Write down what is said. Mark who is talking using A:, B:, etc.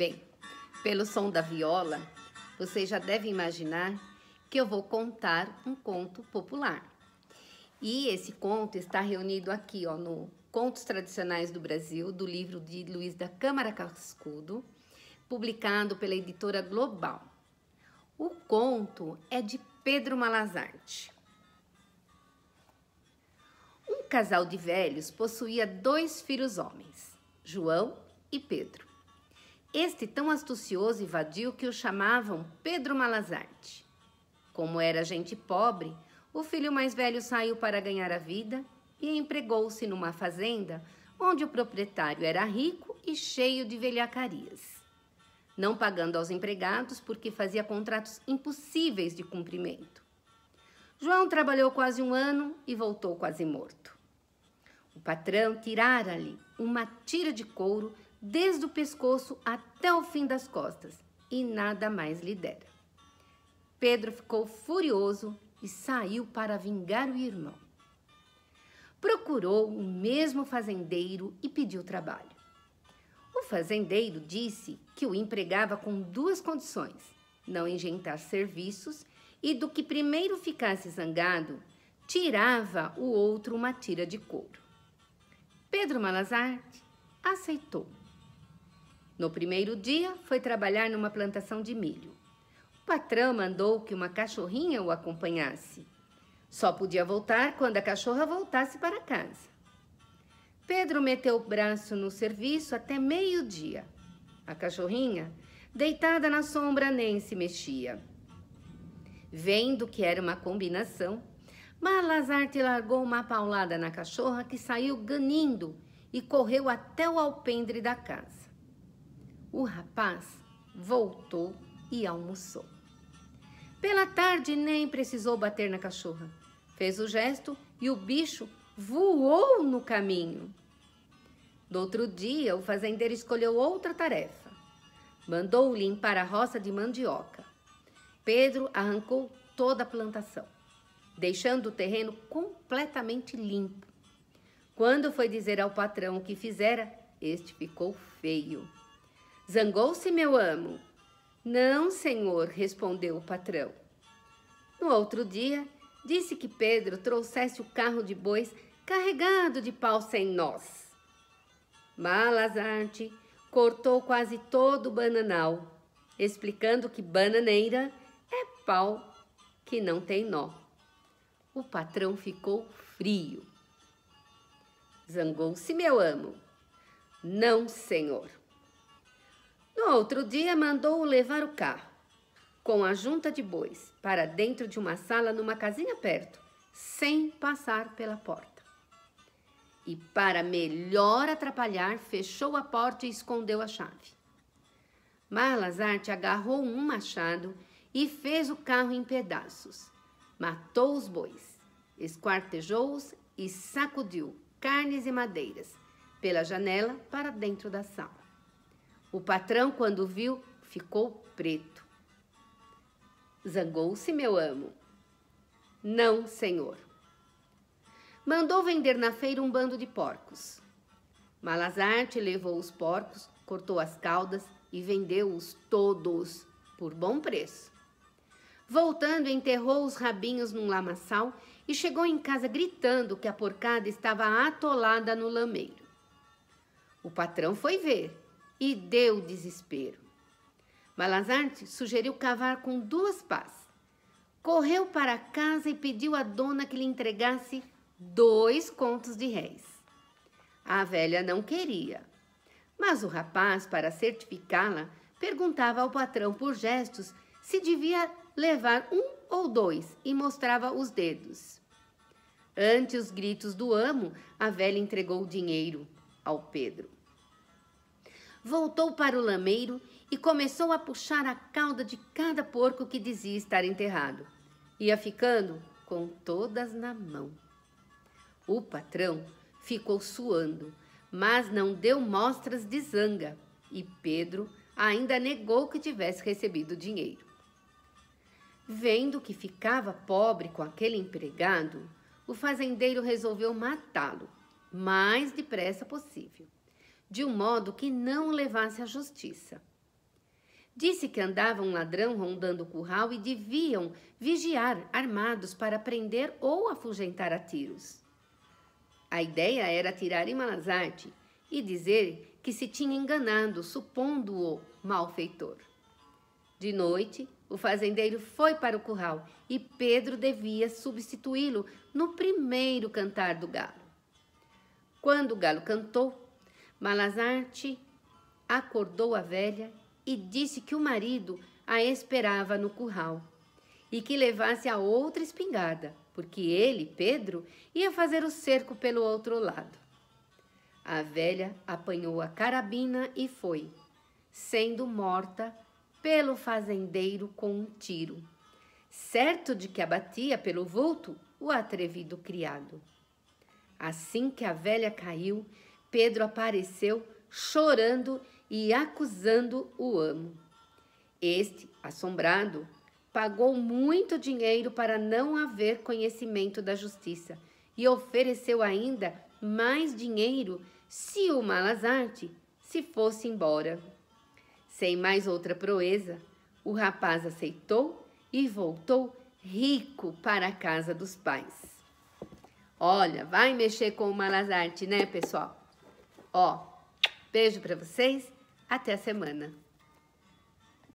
A: Bem, pelo som da viola, você já deve imaginar que eu vou contar um conto popular. E esse conto está reunido aqui, no Contos Tradicionais do Brasil, do livro de Luiz da Câmara Cascudo, publicado pela editora Global. O conto é de Pedro Malazarte. Um casal de velhos possuía 2 filhos homens, João e Pedro. Este tão astucioso e vadio que o chamavam Pedro Malazarte. Como era gente pobre, o filho mais velho saiu para ganhar a vida e empregou-se numa fazenda onde o proprietário era rico e cheio de velhacarias, não pagando aos empregados porque fazia contratos impossíveis de cumprimento. João trabalhou quase 1 ano e voltou quase morto. O patrão tirara-lhe uma tira de couro desde o pescoço até o fim das costas e nada mais lhe dera. Pedro ficou furioso e saiu para vingar o irmão. Procurou o mesmo fazendeiro e pediu trabalho. O fazendeiro disse que o empregava com 2 condições: não engentar serviços e, do que primeiro ficasse zangado, tirava o outro uma tira de couro. Pedro Malazarte aceitou. No primeiro dia, foi trabalhar numa plantação de milho. O patrão mandou que uma cachorrinha o acompanhasse. Só podia voltar quando a cachorra voltasse para casa. Pedro meteu o braço no serviço até meio-dia. A cachorrinha, deitada na sombra, nem se mexia. Vendo que era uma combinação, Malazarte largou uma paulada na cachorra que saiu ganindo e correu até o alpendre da casa. O rapaz voltou e almoçou. Pela tarde nem precisou bater na cachorra. Fez o gesto e o bicho voou no caminho. No outro dia, o fazendeiro escolheu outra tarefa. Mandou limpar a roça de mandioca. Pedro arrancou toda a plantação, deixando o terreno completamente limpo. Quando foi dizer ao patrão o que fizera, este ficou feio. Zangou-se, meu amo? Não, senhor, respondeu o patrão. No outro dia, disse que Pedro trouxesse o carro de bois carregado de pau sem nós. Malazarte cortou quase todo o bananal, explicando que bananeira é pau que não tem nó. O patrão ficou frio. Zangou-se, meu amo? Não, senhor. No outro dia, mandou-o levar o carro, com a junta de bois, para dentro de uma sala numa casinha perto, sem passar pela porta. E, para melhor atrapalhar, fechou a porta e escondeu a chave. Malazarte agarrou um machado e fez o carro em pedaços. Matou os bois, esquartejou-os e sacudiu carnes e madeiras pela janela para dentro da sala. O patrão, quando viu, ficou preto. Zangou-se, meu amo? Não, senhor. Mandou vender na feira um bando de porcos. Malazarte levou os porcos, cortou as caudas e vendeu-os todos por bom preço. Voltando, enterrou os rabinhos num lamaçal e chegou em casa gritando que a porcada estava atolada no lameiro. O patrão foi ver e deu desespero. Malazarte sugeriu cavar com 2 pás. Correu para casa e pediu à dona que lhe entregasse 2 contos de réis. A velha não queria, mas o rapaz, para certificá-la, perguntava ao patrão por gestos se devia levar 1 ou 2 e mostrava os dedos. Ante os gritos do amo, a velha entregou o dinheiro ao Pedro. Voltou para o lameiro e começou a puxar a cauda de cada porco que dizia estar enterrado. Ia ficando com todas na mão. O patrão ficou suando, mas não deu mostras de zanga, e Pedro ainda negou que tivesse recebido o dinheiro. Vendo que ficava pobre com aquele empregado, o fazendeiro resolveu matá-lo mais depressa possível, de um modo que não o levasse à justiça. Disse que andava um ladrão rondando o curral e deviam vigiar armados para prender ou afugentar a tiros. A ideia era atirar em Malazarte e dizer que se tinha enganado, supondo-o malfeitor. De noite, o fazendeiro foi para o curral e Pedro devia substituí-lo no primeiro cantar do galo. Quando o galo cantou, Malazarte acordou a velha e disse que o marido a esperava no curral e que levasse a outra espingarda, porque ele, Pedro, ia fazer o cerco pelo outro lado. A velha apanhou a carabina e foi, sendo morta pelo fazendeiro com um tiro, certo de que abatia pelo vulto o atrevido criado. Assim que a velha caiu, Pedro apareceu chorando e acusando o amo. Este, assombrado, pagou muito dinheiro para não haver conhecimento da justiça e ofereceu ainda mais dinheiro se o Malazarte se fosse embora. Sem mais outra proeza, o rapaz aceitou e voltou rico para a casa dos pais. Olha, vai mexer com o Malazarte, né, pessoal? Ó, beijo para vocês, até a semana.